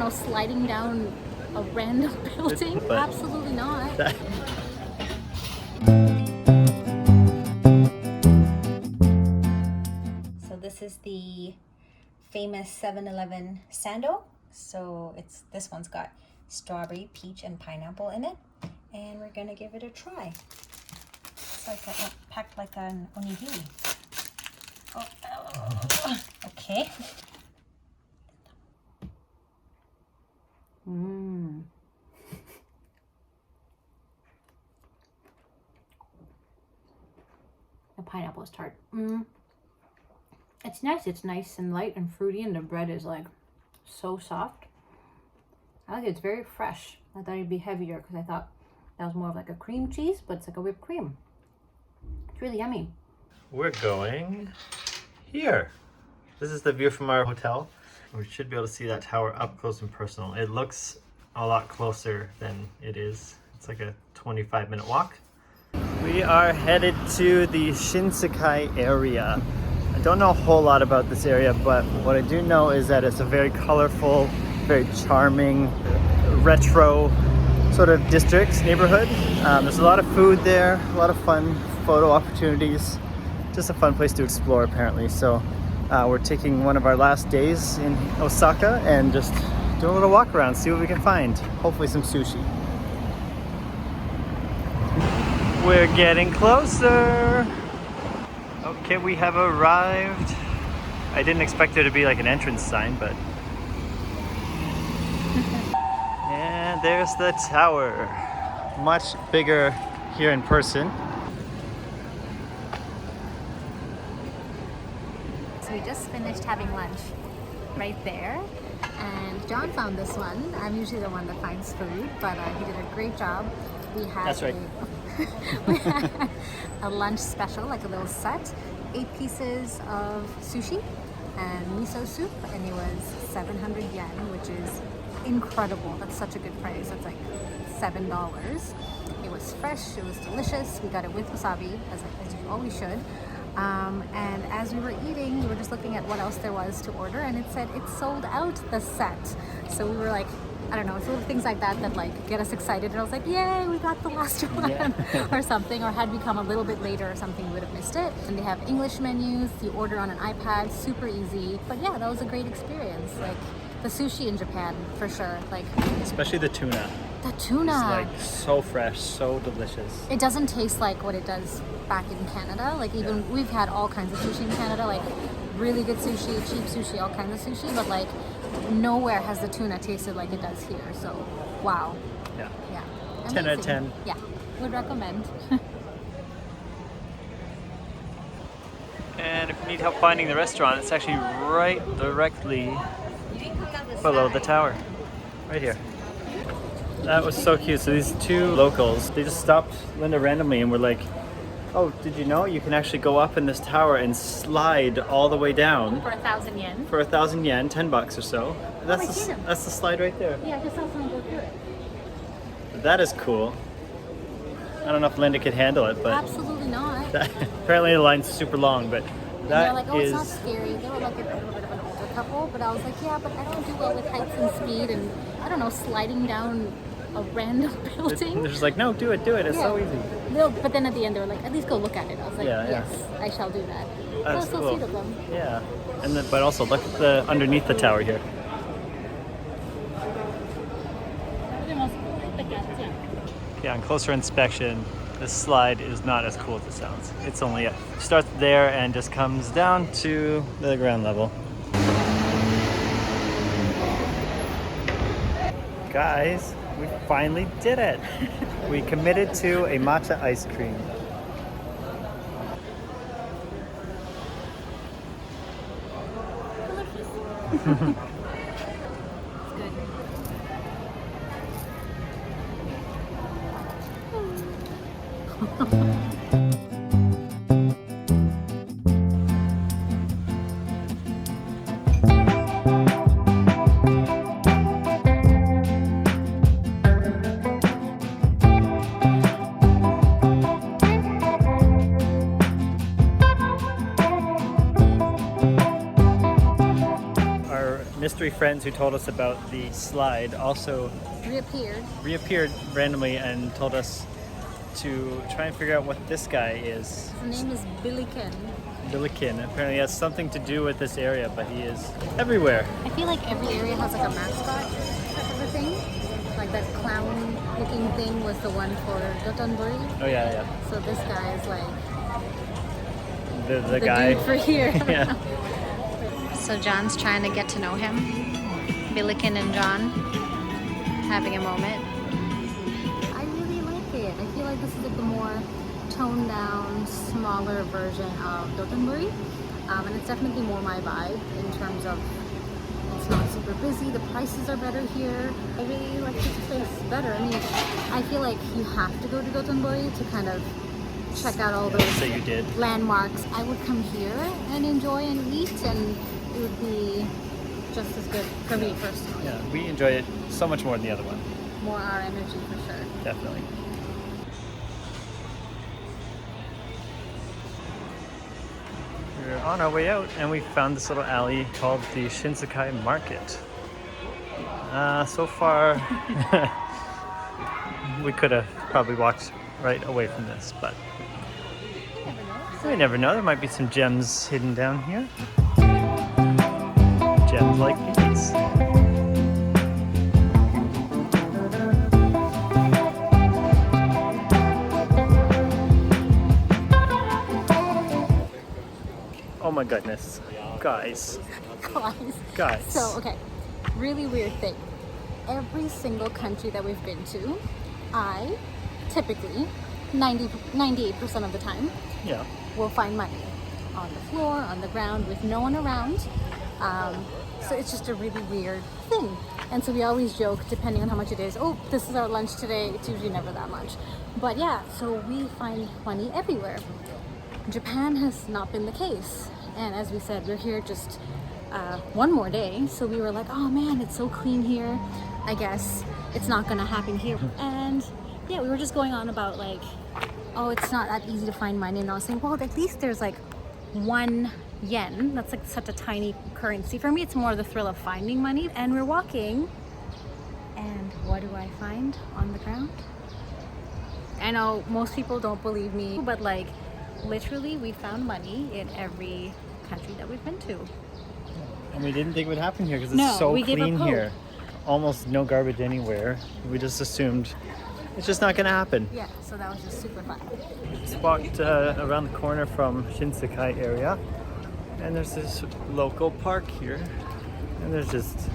know, sliding down a random building. Absolutely not. So this is the famous 7-Eleven Sando. So this one's got strawberry, peach, and pineapple in it, and we're gonna give it a try. It's like packed like an onigiri. Okay. The pineapple is tart. It's nice. It's nice and light and fruity, and the bread is like so soft. I like it. It's very fresh. I thought it'd be heavier because I thought that was more of like a cream cheese, but it's like a whipped cream. It's really yummy. We're going here. This is the view from our hotel. We should be able to see that tower up close and personal. It looks a lot closer than it is. It's like a 25-minute walk. We are headed to the Shinsekai area. I don't know a whole lot about this area, but what I do know is that it's a very colorful, very charming, retro sort of district, neighborhood. There's a lot of food there, a lot of fun photo opportunities. Just a fun place to explore apparently. So we're taking one of our last days in Osaka and just do a little walk around, see what we can find. Hopefully some sushi. We're getting closer. Okay, we have arrived. I didn't expect there to be like an entrance sign, but... And there's the tower. Much bigger here in person. So we just finished having lunch right there, and John found this one. I'm usually the one that finds food, but he did a great job. We had That's right. we had a lunch special, like a little set, 8 pieces of sushi and miso soup, and it was 700 yen, which is incredible. That's such a good price. That's like $7. It was fresh, it was delicious. We got it with wasabi, as you always should. And as we were eating, we were just looking at what else there was to order, and it said it's sold out, the set. So we were like, I don't know, it's little things like that that like get us excited, and I was like, yay, we got the last one, or something. Or had we come a little bit later or something, we would have missed it. And they have English menus, you order on an iPad, super easy. But yeah, that was a great experience. Like the sushi in Japan, for sure. Like Especially the tuna. the tuna. It's like so fresh, so delicious. It doesn't taste like what it does back in Canada. Like even we've had all kinds of sushi in Canada, like really good sushi, cheap sushi, all kinds of sushi, but like nowhere has the tuna tasted like it does here. So wow. Yeah. Yeah. 10 out of Amazing. 10. Yeah. Would recommend. And if you need help finding the restaurant, it's actually right directly below the tower. Right here. That was so cute. So these two locals, they just stopped Linda randomly and were like, oh, did you know you can actually go up in this tower and slide all the way down? For 1,000 yen. For 1,000 yen, 10 bucks or so. That's the slide right there. Yeah, I just saw someone go through it. That is cool. I don't know if Linda could handle it, but Absolutely not. apparently the line's super long, but that They're like, oh, is... it's not scary. They were like a little bit of an older couple, but I was like, yeah, but I don't do well with heights and speed, and I don't know, sliding down a random building. They're just like, no, do it. It's so easy. No, but then at the end they were like, at least go look at it. I was like, Yeah, yeah. yes, I shall do that. That That's was so cool. sweet of them. Yeah, and then, but also look at the underneath the tower here. Yeah, on closer inspection, this slide is not as cool as it sounds. It's only starts there and just comes down to the ground level. Guys, we finally did it. We committed to a matcha ice cream. Delicious. It's good. mystery friends who told us about the slide also reappeared randomly and told us to try and figure out what this guy is. His name is Billiken. Billiken. Apparently he has something to do with this area, but he is everywhere. I feel like every area has like a mascot type of a thing. Like that clown looking thing was the one for Dotonbori. Oh yeah. So this guy is like The guy dude for here. Yeah. So John's trying to get to know him. Billiken and John having a moment. I really like it. I feel like this is like the more toned down, smaller version of Dotonbori. And it's definitely more my vibe in terms of it's not super busy, the prices are better here. I really like this place better. I mean, I feel like you have to go to Dotonbori to kind of check out all those So you did. landmarks. I would come here and enjoy and eat, and it would be just as good for me personally. Yeah, we enjoy it so much more than the other one. More our energy for sure. Definitely. We're on our way out and we found this little alley called the Shinsekai Market. So far, we could have probably walked right away from this, but we never know. There might be some gems hidden down here. Gems like these. Oh my goodness. Guys. Guys. So, okay, really weird thing. Every single country that we've been to, I typically, 98% of the time, Yeah. will find money on the floor, on the ground, with no one around. So it's just a really weird thing. And so we always joke, depending on how much it is, oh, this is our lunch today. It's usually never that much. But yeah, so we find money everywhere. Japan has not been the case. And as we said, we're here just one more day. So we were like, oh man, it's so clean here. I guess it's not gonna happen here. And yeah, we were just going on about like, oh, it's not that easy to find money. And I was saying, well, at least there's like 1 yen. That's like such a tiny currency. For me, it's more the thrill of finding money. And we're walking, and what do I find on the ground? I know most people don't believe me, but like literally we found money in every country that we've been to. And we didn't think it would happen here because it's so clean here. Almost no garbage anywhere. We just assumed it's just not going to happen. Yeah, so that was just super fun. We just walked around the corner from Shinsekai area, and there's this local park here, and there's just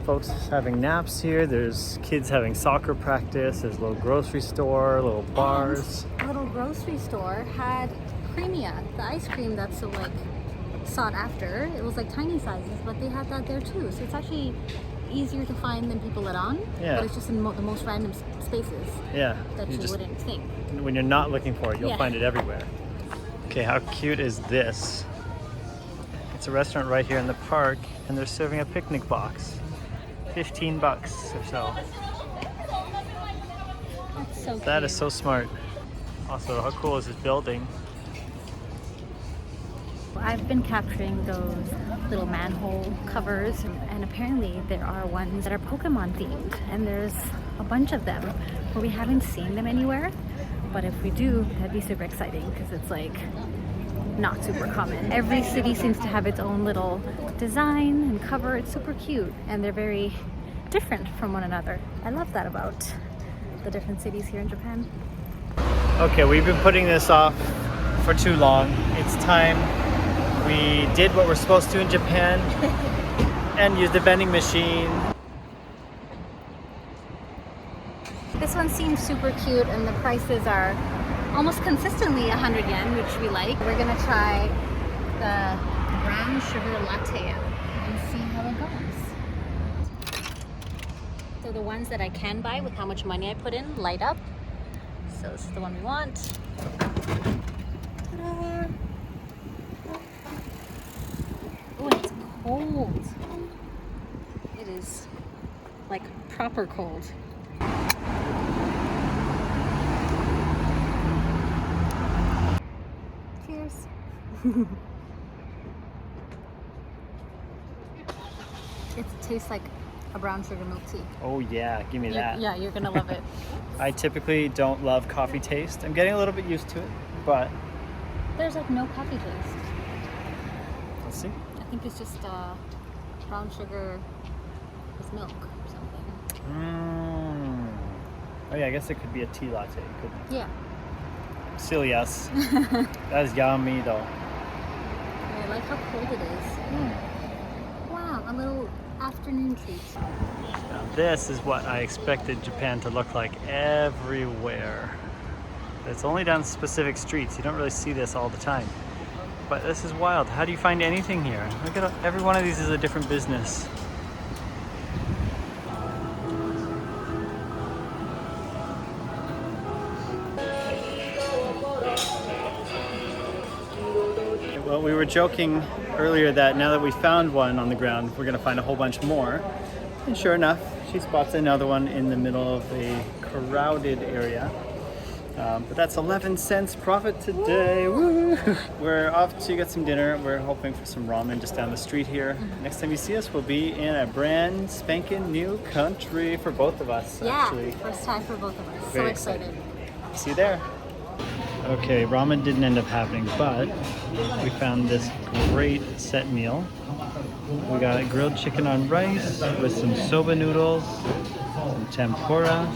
folks having naps here. There's kids having soccer practice. There's a little grocery store, little bars. And a little grocery store had Creamia, the ice cream that's so like sought after. It was like tiny sizes, but they had that there too. So it's actually easier to find than people let on. Yeah. But it's just in the most random spaces. Yeah. That you wouldn't think. When you're not looking for it, you'll find it everywhere. Okay, how cute is this? It's a restaurant right here in the park, and they're serving a picnic box. $15 or so. That's so cute. That is so smart. Also, how cool is this building? I've been capturing those little manhole covers, and apparently there are ones that are Pokemon themed, and there's a bunch of them, but we haven't seen them anywhere. But if we do, that'd be super exciting because it's like not super common. Every city seems to have its own little design and cover. It's super cute, and they're very different from one another. I love that about the different cities here in Japan. Okay, we've been putting this off for too long. It's time. We did what we're supposed to in Japan and used the vending machine. This one seems super cute, and the prices are almost consistently 100 yen, which we like. We're gonna try the brown sugar latte and see how it goes. So the ones that I can buy with how much money I put in light up. So this is the one we want. Ta-da! Oh, it's cold. It is like proper cold. Cheers. It tastes like a brown sugar milk tea. Oh yeah, give me that. Yeah, you're gonna love it. I typically don't love coffee taste. I'm getting a little bit used to it, but There's like no coffee taste. let's see. I think it's just brown sugar with milk or something. Oh yeah, I guess it could be a tea latte, couldn't it? Yeah. Still yes. That's yummy though. I like how cold it is. Wow, a little afternoon treat. Now, this is what I expected Japan to look like everywhere. It's only down specific streets. You don't really see this all the time. But this is wild. How do you find anything here? Look at every one of these is a different business. Well, we were joking earlier that now that we found one on the ground, we're going to find a whole bunch more. And sure enough, she spots another one in the middle of a crowded area. But that's 11 cents profit today. Woo! We're off to get some dinner. We're hoping for some ramen just down the street here. Next time you see us, we'll be in a brand spanking new country for both of us, actually. Yeah, first time for both of us. Very so excited. See you there. Okay, ramen didn't end up happening, but we found this great set meal. We got grilled chicken on rice with some soba noodles, some tempura,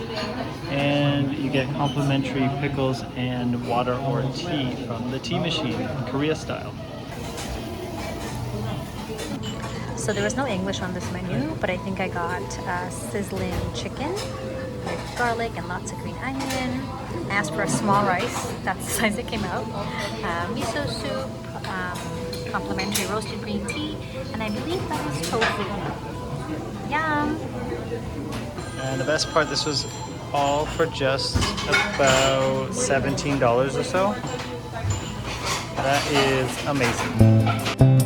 and you get complimentary pickles and water or tea from the tea machine, Korea style. So there was no English on this menu, but I think I got sizzling chicken with garlic and lots of green onion. I asked for a small rice, that's the size it came out. Miso soup, complimentary roasted green tea, and I believe that was tofu. Yum! And the best part, this was all for just about $17 or so. That is amazing.